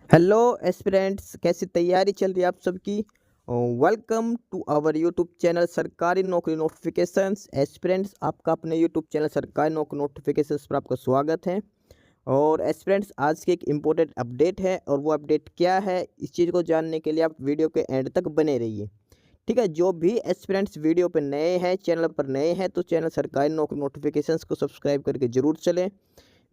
Hello aspirants, कैसी तैयारी चल रही है आप सबकी। Welcome to our YouTube channel सरकारी नौकरी नोटिफिकेशंस। एस्पिरेंट्स, आपका अपने यूट्यूब चैनल सरकारी नौकरी नोटिफिकेशंस पर आपका स्वागत है। और एस्पिरेंट्स, आज की एक इम्पोर्टेंट अपडेट है, और वो अपडेट क्या है इस चीज़ को जानने के लिए आप वीडियो के एंड तक बने रहिए। ठीक है, जो भी एस्पिरेंट्स वीडियो पर नए हैं, चैनल पर नए हैं, तो चैनल सरकारी नौकरी नोटिफिकेशंस को सब्सक्राइब करके जरूर चलें।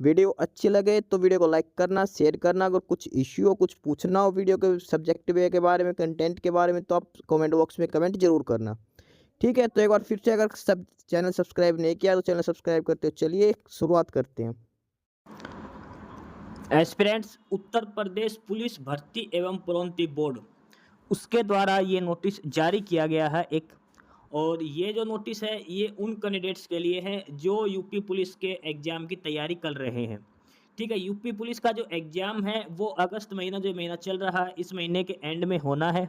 वीडियो अच्छी लगे तो वीडियो को लाइक करना, शेयर करना। अगर कुछ इश्यू हो, कुछ पूछना हो वीडियो के सब्जेक्ट वे के बारे में, कंटेंट के बारे में, तो आप कमेंट बॉक्स में कमेंट जरूर करना। ठीक है, तो एक बार फिर से, अगर सब चैनल सब्सक्राइब नहीं किया तो चैनल सब्सक्राइब करते हो। चलिए शुरुआत करते हैं। एस्पिरेंट्स उत्तर प्रदेश पुलिस भर्ती एवं प्रोन्नति बोर्ड उसके द्वारा ये नोटिस जारी किया गया है एक। और ये जो नोटिस है ये उन कैंडिडेट्स के लिए है जो यूपी पुलिस के एग्ज़ाम की तैयारी कर रहे हैं। ठीक है, यूपी पुलिस का जो एग्ज़ाम है वो अगस्त महीना जो महीना चल रहा है इस महीने के एंड में होना है।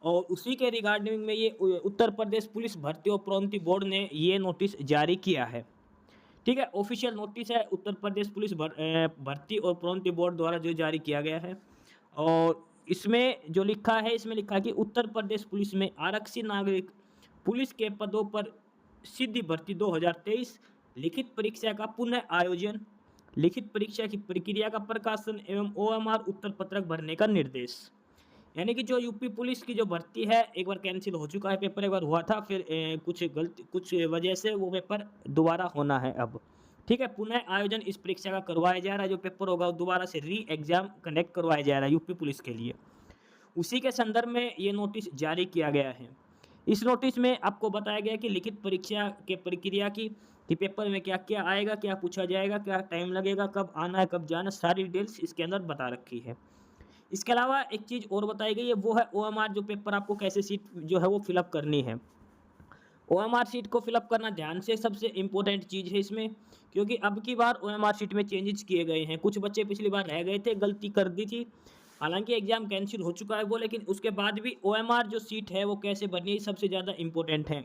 और उसी के रिगार्डिंग में ये उत्तर प्रदेश पुलिस भर्ती और प्रोन्नति बोर्ड ने ये नोटिस जारी किया है। ठीक है, ऑफिशियल नोटिस है उत्तर प्रदेश पुलिस भर्ती और प्रोन्नति बोर्ड द्वारा जो जारी किया गया है। और इसमें जो लिखा है, इसमें लिखा है कि उत्तर प्रदेश पुलिस में आरक्षित नागरिक पुलिस के पदों पर सीधी भर्ती 2023 लिखित परीक्षा का पुनः आयोजन, लिखित परीक्षा की प्रक्रिया का प्रकाशन एवं ओएमआर उत्तर पत्रक भरने का निर्देश। यानी कि जो यूपी पुलिस की जो भर्ती है एक बार कैंसिल हो चुका है, पेपर एक बार हुआ था, फिर कुछ वजह से वो पेपर दोबारा होना है अब। ठीक है, पुनः आयोजन इस परीक्षा का करवाया जा रहा है। जो पेपर होगा वो दोबारा से री एग्जाम कंडक्ट करवाया जा रहा है यूपी पुलिस के लिए। उसी के संदर्भ में ये नोटिस जारी किया गया है। इस नोटिस में आपको बताया गया कि लिखित परीक्षा के प्रक्रिया की कि पेपर में क्या क्या आएगा, क्या पूछा जाएगा, क्या टाइम लगेगा, कब आना है, कब जाना, सारी डिटेल्स इसके अंदर बता रखी है। इसके अलावा एक चीज़ और बताई गई है, वो है ओएमआर जो पेपर आपको कैसे सीट जो है वो फिलअप करनी है। ओएमआर सीट को फिलअप करना ध्यान से सबसे इम्पोर्टेंट चीज़ है इसमें, क्योंकि अब की बार ओएमआर सीट में चेंजेस किए गए हैं। कुछ बच्चे पिछली बार रह गए थे, गलती कर दी थी, हालांकि एग्जाम कैंसिल हो चुका है वो, लेकिन उसके बाद भी ओएमआर जो सीट है वो कैसे भरनी है सबसे ज़्यादा इम्पोर्टेंट है।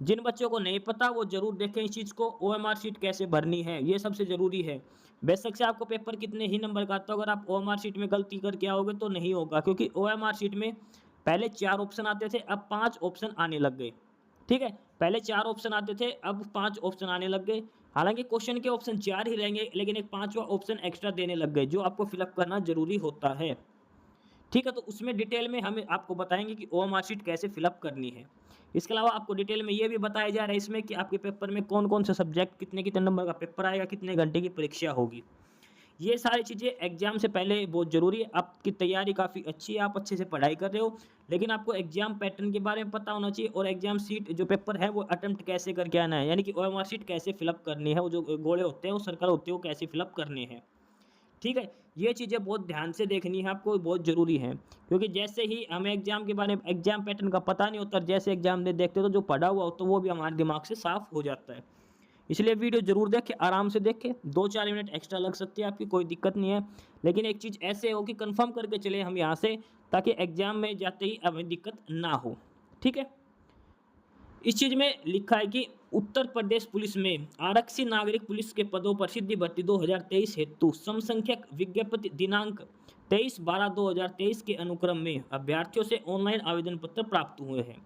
जिन बच्चों को नहीं पता वो जरूर देखें इस चीज़ को, ओएमआर शीट कैसे भरनी है ये सबसे ज़रूरी है। बेशक से आपको पेपर कितने ही नंबर का आता हो, अगर आप ओएमआर शीट में गलती करके आओगे तो नहीं होगा, क्योंकि ओएमआर शीट में पहले 4 ऑप्शन आते थे, अब 5 ऑप्शन आने लग गए। ठीक है, पहले 4 ऑप्शन आते थे, अब 5 ऑप्शन आने लग गए। हालांकि क्वेश्चन के ऑप्शन 4 ही रहेंगे, लेकिन एक 5वां ऑप्शन एक्स्ट्रा देने लग गए जो आपको फिलअप करना जरूरी होता है। ठीक है, तो उसमें डिटेल में हम आपको बताएंगे कि ओएमआर शीट कैसे फिलअप करनी है। इसके अलावा आपको डिटेल में ये भी बताया जा रहा है इसमें कि आपके पेपर में कौन कौन से सब्जेक्ट, कितने कितने नंबर का पेपर आएगा, कितने घंटे की परीक्षा होगी। ये सारी चीज़ें एग्जाम से पहले बहुत ज़रूरी है। आपकी तैयारी काफ़ी अच्छी है, आप अच्छे से पढ़ाई कर रहे हो, लेकिन आपको एग्जाम पैटर्न के बारे में पता होना चाहिए, और एग्जाम सीट जो पेपर है वो अटेम्प्ट कैसे करके आना है, यानी कि ओएमआर शीट कैसे फिलअप करनी है, वो जो गोले होते हैं वो सर्कल होते हैं वो कैसे फिलअप करने हैं। ठीक है, ये चीज़ें बहुत ध्यान से देखनी है आपको, बहुत ज़रूरी है, क्योंकि जैसे ही हमें एग्जाम के बारे में, एग्जाम पैटर्न का पता नहीं होता, जैसे एग्जाम दे देखते हो तो जो पढ़ा हुआ हो तो वो भी हमारे दिमाग से साफ हो जाता है। इसलिए वीडियो ज़रूर देखें, आराम से देखें, 2-4 मिनट एक्स्ट्रा लग सकती है आपकी, कोई दिक्कत नहीं है। लेकिन एक चीज़ ऐसे हो कि कंफर्म करके चले हम यहाँ से, ताकि एग्जाम में जाते ही हमें दिक्कत ना हो। ठीक है, इस चीज़ में लिखा है कि उत्तर प्रदेश पुलिस में आरक्षित नागरिक पुलिस के पदों पर सीधी भर्ती 2023 हेतु समसंख्यक विज्ञप्ति दिनांक 23/12/2023 के अनुक्रम में अभ्यर्थियों से ऑनलाइन आवेदन पत्र प्राप्त हुए हैं।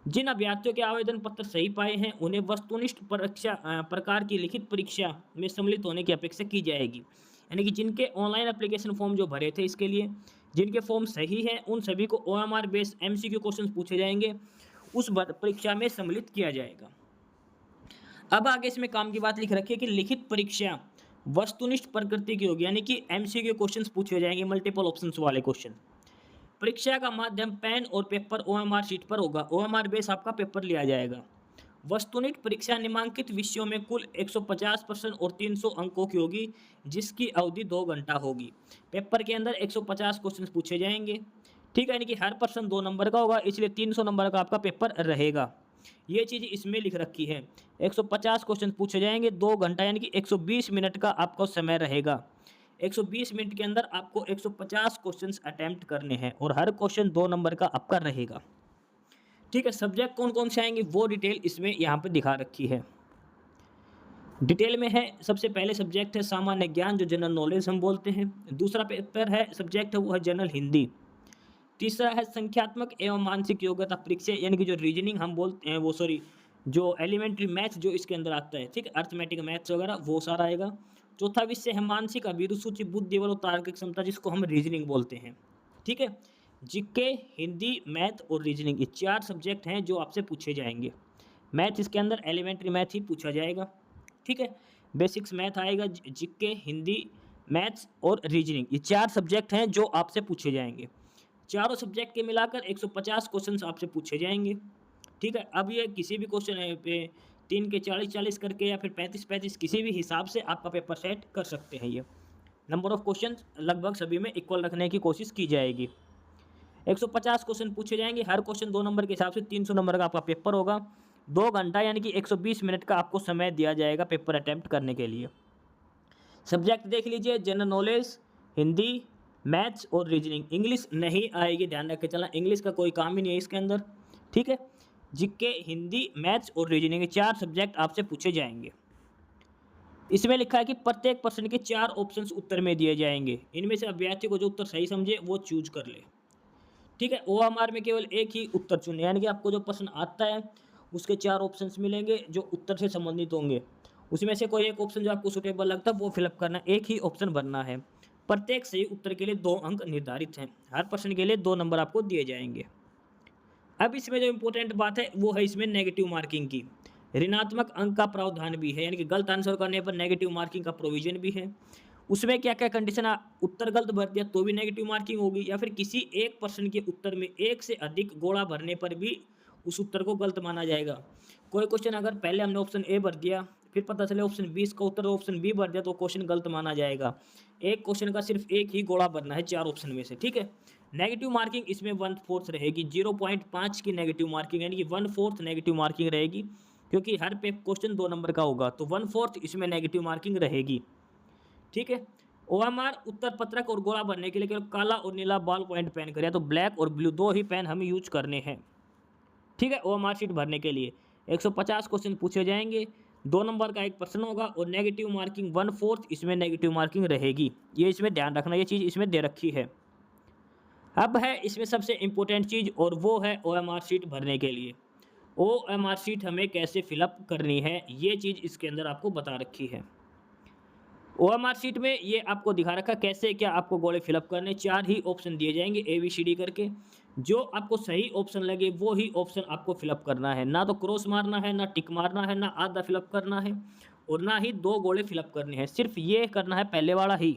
जिन अभ्यर्थियों के आवेदन पत्र सही पाए हैं उन्हें वस्तुनिष्ठ परीक्षा प्रकार की लिखित परीक्षा में सम्मिलित होने की अपेक्षा की जाएगी। यानी कि जिनके ऑनलाइन एप्लीकेशन फॉर्म जो भरे थे इसके लिए, जिनके फॉर्म सही हैं उन सभी को ओएमआर बेस्ड एमसीक्यू क्वेश्चन पूछे जाएंगे, उस परीक्षा में सम्मिलित किया जाएगा। अब आगे इसमें काम की बात लिख रखी है कि लिखित परीक्षा वस्तुनिष्ठ प्रकृति की होगी, यानी कि एमसीक्यू क्वेश्चंस पूछे जाएंगे, मल्टीपल ऑप्शंस वाले क्वेश्चन। परीक्षा का माध्यम पेन और पेपर ओएमआर शीट पर होगा, ओएमआर बेस आपका पेपर लिया जाएगा। वस्तुनिष्ठ परीक्षा निम्नांकित विषयों में कुल 150 प्रश्न और 300 अंकों की होगी, जिसकी अवधि 2 घंटा होगी। पेपर के अंदर 150 क्वेश्चन पूछे जाएंगे। ठीक है, यानी कि हर प्रश्न 2 नंबर का होगा, इसलिए 300 नंबर का आपका पेपर रहेगा। ये चीज़ इसमें लिख रखी है। 150 क्वेश्चन पूछे जाएंगे, 2 घंटा यानी कि 120 मिनट का आपका समय रहेगा। 120 मिनट के अंदर आपको 150 क्वेश्चंस अटेम्प्ट करने हैं, और हर क्वेश्चन 2 नंबर का आपका रहेगा। ठीक है, सब्जेक्ट कौन कौन से आएंगे वो डिटेल इसमें यहाँ पे दिखा रखी है। डिटेल में है। सबसे पहले सब्जेक्ट है सामान्य ज्ञान, जो जनरल नॉलेज हम बोलते हैं। दूसरा पेपर है सब्जेक्ट है वो है जनरल हिंदी। तीसरा है संख्यात्मक एवं मानसिक योग्यता परीक्षा, यानी कि जो रीजनिंग हम बोलते हैं वो, सॉरी, जो एलिमेंट्री मैथ्स जो इसके अंदर आता है, ठीक है, अर्थमेटिक मैथ्स वगैरह वो सारा आएगा। चौथा विषय है मानसिक अभिरुचि, बुद्धि बल और तार्किक क्षमता, जिसको हम रीजनिंग बोलते हैं, ठीक है। जीके, हिंदी, मैथ और रीजनिंग, ये 4 सब्जेक्ट हैं जो आपसे पूछे जाएंगे। मैथ इसके अंदर एलिमेंट्री मैथ ही पूछा जाएगा, ठीक है। बेसिक्स मैथ आएगा, जीके, हिंदी, मैथ्स और रीजनिंग, ये 4 सब्जेक्ट हैं जो आपसे पूछे जाएंगे। चारों सब्जेक्ट के मिलाकर 150 क्वेश्चंस आपसे पूछे जाएंगे, ठीक है। अब ये किसी भी क्वेश्चन पे 3 के 40-40 करके या फिर 35-35 किसी भी हिसाब से आपका पेपर सेट कर सकते हैं। ये नंबर ऑफ क्वेश्चन लगभग सभी में इक्वल रखने की कोशिश की जाएगी। 150 क्वेश्चन पूछे जाएंगे, हर क्वेश्चन 2 नंबर के हिसाब से 300 नंबर का आपका पेपर होगा। 2 घंटा यानी कि 120 मिनट का आपको समय दिया जाएगा पेपर अटैम्प्ट करने के लिए। सब्जेक्ट देख लीजिए, जनरल नॉलेज, हिंदी, मैथ्स और रीजनिंग। इंग्लिश नहीं आएगी, ध्यान रख के चलना, इंग्लिश का कोई काम ही नहीं है इसके अंदर, ठीक है। जीके, हिंदी, मैथ्स और रीजनिंग, 4 सब्जेक्ट आपसे पूछे जाएंगे। इसमें लिखा है कि प्रत्येक प्रश्न के 4 ऑप्शंस उत्तर में दिए जाएंगे, इनमें से अभ्यर्थी को जो उत्तर सही समझे वो चूज कर ले, ठीक है। ओएमआर में केवल एक ही उत्तर चुने, यानी कि आपको जो प्रश्न आता है उसके 4 ऑप्शंस मिलेंगे जो उत्तर से संबंधित होंगे, उसमें से कोई एक ऑप्शन जो आपको सुटेबल लगता है वो फिलअप करना, एक ही ऑप्शन भरना है। प्रत्येक सही उत्तर के लिए 2 अंक निर्धारित हैं, हर प्रश्न के लिए 2 नंबर आपको दिए जाएंगे। अब इसमें जो इंपॉर्टेंट बात है वो है इसमें नेगेटिव मार्किंग की। ऋणात्मक अंक का प्रावधान भी है, यानी कि गलत आंसर करने पर नेगेटिव मार्किंग का प्रोविजन भी है। उसमें क्या क्या कंडीशन, उत्तर गलत भर दिया तो भी नेगेटिव मार्किंग होगी, या फिर किसी एक प्रश्न के उत्तर में एक से अधिक गोला भरने पर भी उस उत्तर को गलत माना जाएगा। कोई क्वेश्चन अगर पहले हमने ऑप्शन ए भर दिया, फिर पता चले ऑप्शन बी का उत्तर ऑप्शन बी भर दिया, तो क्वेश्चन गलत माना जाएगा। एक क्वेश्चन का सिर्फ एक ही गोला भरना है 4 ऑप्शन में से, ठीक है। नेगेटिव मार्किंग इसमें 1/4 रहेगी, 0.5 की नेगेटिव मार्किंग, यानी कि 1/4 नेगेटिव मार्किंग रहेगी, क्योंकि हर पे क्वेश्चन 2 नंबर का होगा, तो 1/4 इसमें नेगेटिव मार्किंग रहेगी, ठीक है। ओएमआर उत्तर पत्रक और गोला भरने के लिए केवल काला और नीला बॉल पॉइंट पेन करें, तो ब्लैक और ब्लू 2 ही पेन हमें यूज करने हैं, ठीक है। ओएमआर शीट भरने के लिए 150 क्वेश्चन पूछे जाएंगे, 2 नंबर का एक प्रश्न होगा और नेगेटिव मार्किंग 1/4 इसमें नेगेटिव मार्किंग रहेगी। ये इसमें ध्यान रखना, ये चीज़ इसमें दे रखी है। अब है इसमें सबसे इम्पोर्टेंट चीज़, और वो है ओएमआर शीट भरने के लिए। ओएमआर शीट हमें कैसे फिलअप करनी है, ये चीज़ इसके अंदर आपको बता रखी है। ओएमआर शीट में ये आपको दिखा रखा कैसे क्या आपको गोले फिलअप करने, 4 ही ऑप्शन दिए जाएंगे ABCD करके, जो आपको सही ऑप्शन लगे वो ही ऑप्शन आपको फिलअप करना है, ना तो क्रॉस मारना है, ना टिक मारना है, ना आधा फिलअप करना है, और ना ही 2 गोले फिलअप करने हैं, सिर्फ ये करना है पहले वाला ही।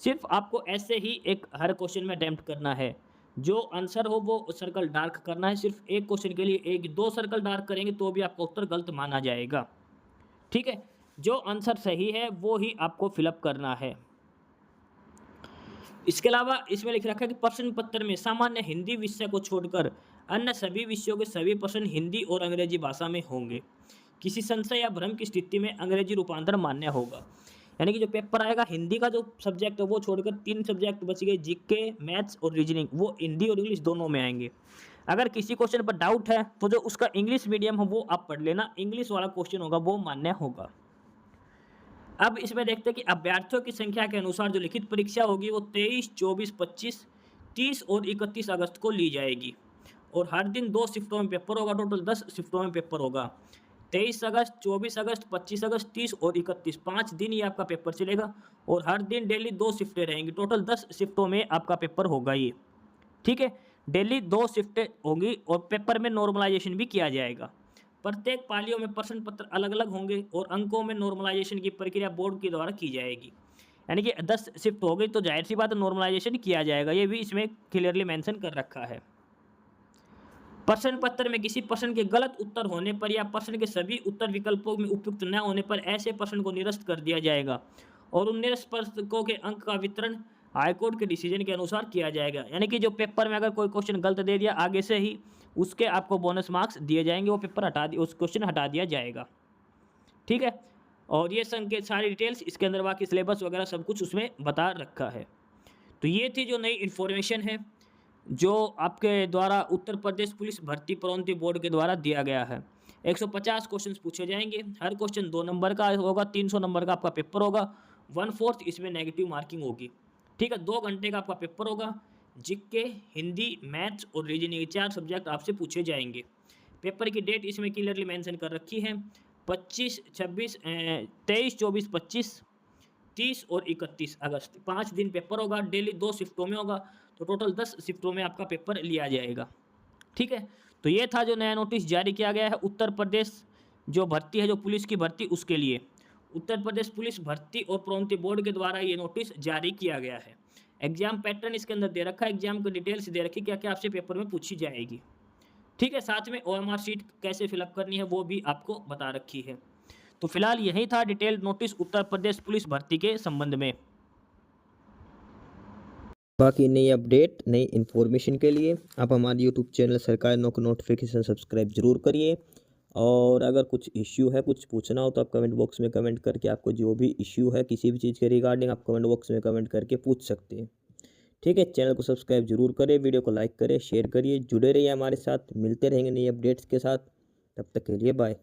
सिर्फ आपको ऐसे ही एक हर क्वेश्चन में अटैम्प्ट करना है, जो आंसर हो वो सर्कल डार्क करना है, सिर्फ एक क्वेश्चन के लिए 1-2 सर्कल डार्क करेंगे तो भी आपका उत्तर गलत माना जाएगा, ठीक है। जो आंसर सही है वो ही आपको फिलअप करना है। इसके अलावा इसमें लिख रखा है कि प्रश्न पत्र में सामान्य हिंदी विषय को छोड़कर अन्य सभी विषयों के सभी प्रश्न हिंदी और अंग्रेजी भाषा में होंगे। किसी संशय या भ्रम की स्थिति में अंग्रेजी रूपांतर मान्य होगा, यानी कि जो पेपर आएगा हिंदी का जो सब्जेक्ट है वो छोड़कर 3 सब्जेक्ट बच गए, जीके, मैथ्स और रीजनिंग, वो हिंदी और इंग्लिश दोनों में आएंगे। अगर किसी क्वेश्चन पर डाउट है तो जो उसका इंग्लिश मीडियम है वो आप पढ़ लेना, इंग्लिश वाला क्वेश्चन होगा वो मान्य होगा। अब इसमें देखते हैं कि अभ्यर्थियों की संख्या के अनुसार जो लिखित परीक्षा होगी वो 23, 24, 25, 30 और 31 अगस्त को ली जाएगी, और हर दिन 2 शिफ्टों में पेपर होगा, टोटल 10 शिफ्टों में पेपर होगा। 23 अगस्त, 24 अगस्त, 25 अगस्त, 30 और 31, 5 दिन ये आपका पेपर चलेगा, और हर दिन डेली 2 शिफ्टें रहेंगी, टोटल 10 शिफ्टों में आपका पेपर होगा ये, ठीक है। डेली 2 शिफ्टें होंगी और पेपर में नॉर्मलाइजेशन भी किया जाएगा। प्रत्येक पालियों में प्रश्न पत्र अलग अलग होंगे और अंकों में नॉर्मलाइजेशन की प्रक्रिया बोर्ड के द्वारा की जाएगी, यानी कि 10 शिफ्ट हो गई तो जाहिर सी बात नॉर्मलाइजेशन किया जाएगा, ये भी इसमें क्लियरली मेंशन कर रखा है। प्रश्न पत्र में किसी प्रश्न के गलत उत्तर होने पर या प्रश्न के सभी उत्तर विकल्पों में उपयुक्त न होने पर ऐसे प्रश्न को निरस्त कर दिया जाएगा, और उन निरस्त प्रश्नों के अंक का वितरण हाईकोर्ट के डिसीजन के अनुसार किया जाएगा, यानी कि जो पेपर में अगर कोई क्वेश्चन गलत दे दिया आगे से ही उसके आपको बोनस मार्क्स दिए जाएंगे, वो पेपर हटा दिया, उस क्वेश्चन हटा दिया जाएगा, ठीक है। और ये संग के सारी डिटेल्स इसके अंदर बाकी सिलेबस वगैरह सब कुछ उसमें बता रखा है। तो ये थी जो नई इन्फॉर्मेशन है जो आपके द्वारा उत्तर प्रदेश पुलिस भर्ती प्रोन्नति बोर्ड के द्वारा दिया गया है। 150 क्वेश्चंस पूछे जाएंगे। हर क्वेश्चन 2 नंबर का होगा, 300 नंबर का आपका पेपर होगा। 1/4 इसमें नेगेटिव मार्किंग होगी। ठीक है, 2 घंटे का आपका पेपर होगा। जीके, हिंदी, मैथ्स और रीजनिंग, 4 सब्जेक्ट आपसे पूछे जाएंगे। पेपर की डेट इसमें क्लियरली मेंशन कर रखी है, 23, 24, 25, 30 और 31 अगस्त। 5 दिन पेपर होगा, डेली 2 शिफ्टों में होगा, तो टोटल 10 शिफ्टों में आपका पेपर लिया जाएगा। ठीक है, तो ये था जो नया नोटिस जारी किया गया है उत्तर प्रदेश जो भर्ती है, जो पुलिस की भर्ती, उसके लिए। उत्तर प्रदेश पुलिस भर्ती और प्रोन्नति बोर्ड के द्वारा ये नोटिस जारी किया गया है। एग्जाम पैटर्न इसके अंदर दे रखा है, एग्जाम की डिटेल्स दे रखी, क्या क्या आपसे पेपर में पूछी जाएगी। ठीक है, साथ में OMR शीट कैसे फिलअप करनी है वो भी आपको बता रखी है। तो फिलहाल यही था detailed notice Uttar Pradesh police भर्ती के संबंध में। बाकी नई अपडेट, नई इन्फॉर्मेशन के लिए आप हमारे यूट्यूब चैनल सरकारी नौकरी नोटिफिकेशन सब्सक्राइब जरूर करिए। और अगर कुछ इश्यू है, कुछ पूछना हो, तो आप कमेंट बॉक्स में कमेंट करके आपको जो भी इश्यू है किसी भी चीज़ के रिगार्डिंग, आप कमेंट बॉक्स में कमेंट करके पूछ सकते हैं। ठीक है, चैनल को सब्सक्राइब जरूर करें, वीडियो को लाइक करें, शेयर करिए, जुड़े रहिए हमारे साथ। मिलते रहेंगे नई अपडेट्स के साथ, तब तक के लिए बाय।